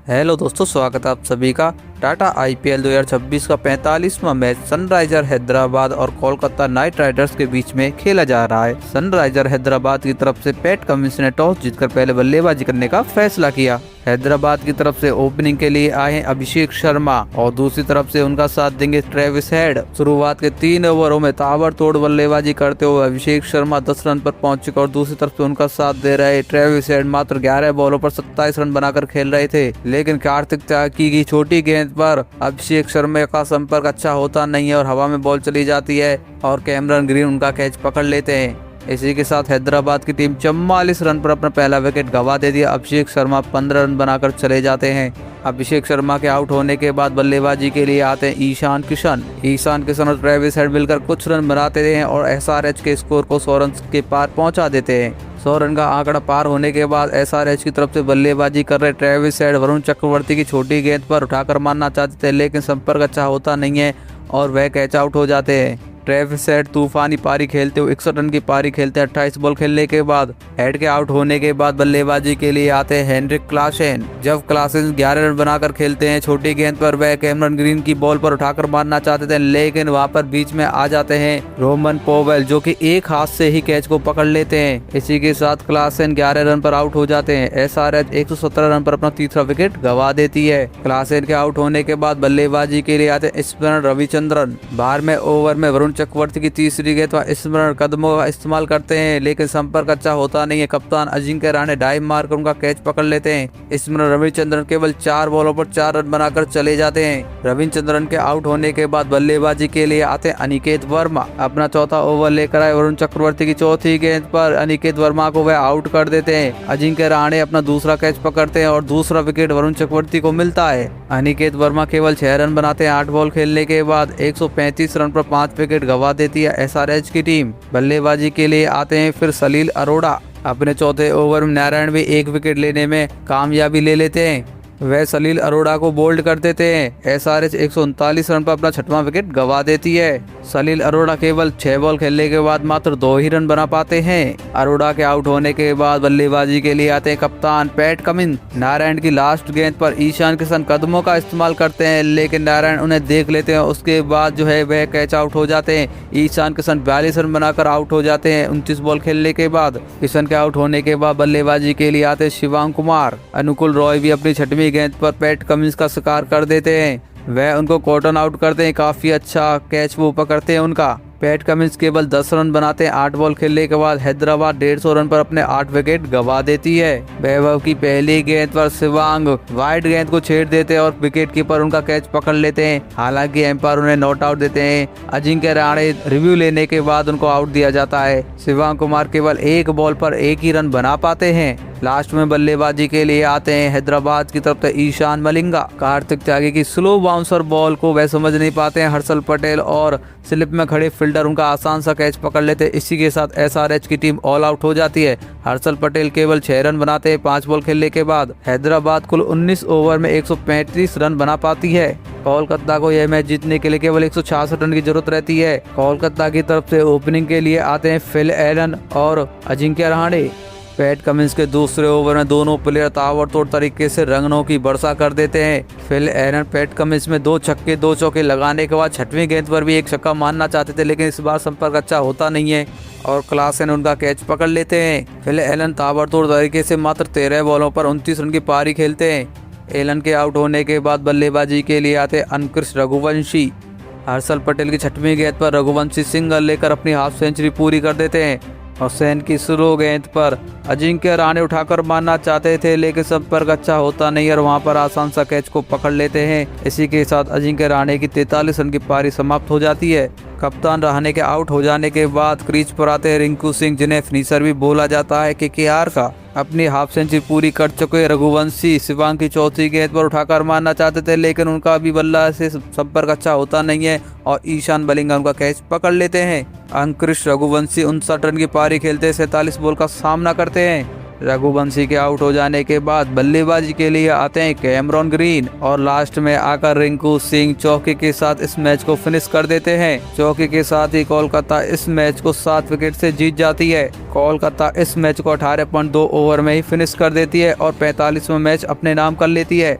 Hello दोस्तों, स्वागत है आप सभी का। टाटा आईपीएल 2026 का 45वां मैच सनराइजर हैदराबाद और कोलकाता नाइट राइडर्स के बीच में खेला जा रहा है। सनराइजर हैदराबाद की तरफ से पैट कमिंस ने टॉस जीतकर पहले बल्लेबाजी करने का फैसला किया। हैदराबाद की तरफ से ओपनिंग के लिए आए हैं अभिषेक शर्मा और दूसरी तरफ से उनका साथ देंगे ट्रेविस हेड। शुरुआत के 3 ओवरों में ताबड़तोड़ बल्लेबाजी करते हुए अभिषेक शर्मा 10 रन पर पहुंच चुके और दूसरी तरफ से उनका साथ दे रहे ट्रेविस हेड मात्र 11 बॉलों पर 27 रन बनाकर खेल रहे थे। लेकिन कार्तिक त्यागी की छोटी गेंद पर अभिषेक शर्मा का संपर्क अच्छा होता नहीं है और हवा में बॉल चली जाती है और कैमरन ग्रीन उनका कैच पकड़ लेते हैं। इसी के साथ हैदराबाद की टीम 44 रन पर अपना पहला विकेट गंवा देती है। अभिषेक शर्मा 15 रन बनाकर चले जाते हैं। अभिषेक शर्मा के आउट होने के बाद बल्लेबाजी के लिए आते हैं ईशान किशन और ट्रेविस हेड मिलकर कुछ रन बनाते हैं और एसआरएच के स्कोर को 100 रन के पार पहुंचा देते हैं। 100 रन का आंकड़ा पार होने के बाद एसआरएच की तरफ से बल्लेबाजी कर रहे ट्रेविस हेड वरुण चक्रवर्ती की छोटी गेंद पर उठाकर मारना चाहते थे, लेकिन संपर्क अच्छा होता नहीं है और वह कैच आउट हो जाते हैं। ट्रेविस हेड तूफानी पारी खेलते हुए 61 रन की पारी खेलते हैं। 28 बॉल खेलने के बाद हेड के आउट होने के बाद बल्लेबाजी के लिए आते हैं हेनरिक क्लासेन। जब क्लासेन 11 रन बनाकर खेलते हैं, छोटी गेंद पर वह कैमरन ग्रीन की बॉल पर उठाकर मारना चाहते थे, लेकिन वहां पर बीच में आ जाते हैं रोमन पोवेल, जो कि एक हाथ से ही कैच को पकड़ लेते हैं। इसी के साथ क्लासेन 11 रन पर आउट हो जाते हैं। एसआरएच 117 रन पर अपना तीसरा विकेट गंवा देती है। क्लासेन के आउट होने के बाद बल्लेबाजी के लिए आते हैं स्पिनर रविचंद्रन। 12वें ओवर में वरुण चक्रवर्ती की तीसरी गेंद पर स्पिनर कदमों का इस्तेमाल करते हैं, लेकिन संपर्क अच्छा होता नहीं है। कप्तान अजिंक्य रहाणे डाइव मारकर उनका कैच पकड़ लेते हैं। स्पिनर रविचंद्रन केवल 4 बॉलों पर 4 रन बनाकर चले जाते हैं। रविचंद्रन के आउट होने के बाद बल्लेबाजी के लिए आते हैं अनिकेत वर्मा। अपना चौथा ओवर लेकर आए वरुण चक्रवर्ती की चौथी गेंद पर अनिकेत वर्मा को वह आउट कर देते हैं। अजिंक्य रहाणे अपना दूसरा कैच पकड़ते हैं और दूसरा विकेट वरुण चक्रवर्ती को मिलता है। अनिकेत वर्मा केवल 6 रन बनाते हैं। 8 बॉल खेलने के बाद 135 रन पर 5 विकेट गंवा देती है एसआरएच की टीम। बल्लेबाजी के लिए आते हैं फिर सलील अरोड़ा। अपने चौथे ओवर में नारायण भी 1 विकेट लेने में कामयाबी ले लेते हैं। वह सलील अरोड़ा को बोल्ड कर देते हैं। एसआरएच 139 रन पर अपना 6वां विकेट गंवा देती है। सलील अरोड़ा केवल 6 बॉल खेलने के बाद मात्र 2 ही रन बना पाते हैं। अरोड़ा के आउट होने के बाद बल्लेबाजी के लिए आते हैं कप्तान पैट कमिंस। नारायण की लास्ट गेंद पर ईशान किशन कदमों का इस्तेमाल करते हैं, लेकिन नारायण उन्हें देख लेते हैं। उसके बाद जो है वह कैच आउट हो जाते हैं। ईशान किशन 42 रन बनाकर आउट हो जाते हैं 29 बॉल खेलने के बाद। किशन के आउट होने के बाद बल्लेबाजी के लिए आते शिवांग कुमार। अनुकुल रॉय भी अपनी 6वीं गेंद पर पैट कमिंस का शिकार कर देते हैं। वह उनको कॉटन आउट करते हैं। काफी अच्छा कैच वो पकड़ते हैं उनका। पैट कमिंस केवल 10 रन बनाते हैं। 8 बॉल खेलने के बाद हैदराबाद 150 रन पर अपने 8 विकेट गंवा देती है। वैभव की पहली गेंद पर शिवांग वाइड गेंद को छेड़ देते हैं और विकेट कीपर उनका कैच पकड़ लेते हैं। हालांकि एम्पायर उन्हें नॉट आउट देते हैं। अजिंक्य रहाणे रिव्यू लेने के बाद उनको आउट दिया जाता है। शिवांग कुमार केवल 1 बॉल पर 1 ही रन बना पाते हैं। लास्ट में बल्लेबाजी के लिए आते हैं हैदराबाद की तरफ से ईशान मलिंगा। कार्तिक त्यागी की स्लो बाउंसर बॉल को वह समझ नहीं पाते हैं। हर्षल पटेल और स्लिप में खड़े फील्डर उनका आसान सा कैच पकड़ लेते हैं। इसी के साथ एसआरएच की टीम ऑल आउट हो जाती है। हर्षल पटेल केवल 6 रन बनाते हैं 5 बॉल खेलने के बाद। हैदराबाद कुल 19 ओवर में 135 रन बना पाती है। कोलकाता को यह मैच जीतने के लिए केवल 166 रन की जरूरत रहती है। कोलकाता की तरफ से ओपनिंग के लिए आते हैं फिल एलन और अजिंक्य रहाणे। पैट कमिंस के दूसरे ओवर में दोनों प्लेयर ताबड़तोड़ तरीके से रनों की वर्षा कर देते हैं। फिल एलन पैट कमिंस में 2 छक्के 2 चौके लगाने के बाद 6वीं गेंद पर भी 1 छक्का मारना चाहते थे, लेकिन इस बार संपर्क अच्छा होता नहीं है और क्लासेन उनका कैच पकड़ लेते हैं। फिल एलन ताबड़तोड़ तरीके से मात्र 13 बॉलों पर 29 रन की पारी खेलते हैं। एलन के आउट होने के बाद बल्लेबाजी के लिए आते अंकुश रघुवंशी। हर्षल पटेल की 6वीं गेंद पर रघुवंशी सिंगल लेकर अपनी हाफ सेंचुरी पूरी कर देते हैं। हुसैन की स्लो गेंद पर अजिंक्य रहाणे उठाकर मारना चाहते थे, लेकिन संपर्क अच्छा होता नहीं और वहां पर आसान सा कैच को पकड़ लेते हैं। इसी के साथ अजिंक्य रहाणे की 43 रन की पारी समाप्त हो जाती है। कप्तान रहाणे के आउट हो जाने के बाद क्रीज पर आते हैं रिंकू सिंह, जिन्हें फिनिशर भी बोला जाता है केकेआर का। अपनी हाफ सेंचुरी पूरी कर चुके रघुवंशी शिवांग की चौथी गेंद पर उठाकर मारना चाहते थे, लेकिन उनका भी बल्ला से संपर्क अच्छा होता नहीं है और ईशान मलिंगा उनका कैच पकड़ लेते हैं। अंकुश रघुवंशी 59 रन की पारी खेलते 47 बॉल का सामना करते हैं। रघुवंशी के आउट हो जाने के बाद बल्लेबाजी के लिए आते हैं कैमरन ग्रीन और लास्ट में आकर रिंकू सिंह चौके के साथ इस मैच को फिनिश कर देते हैं। चौके के साथ ही कोलकाता इस मैच को 7 विकेट से जीत जाती है। कोलकाता इस मैच को 18.2 ओवर में ही फिनिश कर देती है और 45वां मैच अपने नाम कर लेती है।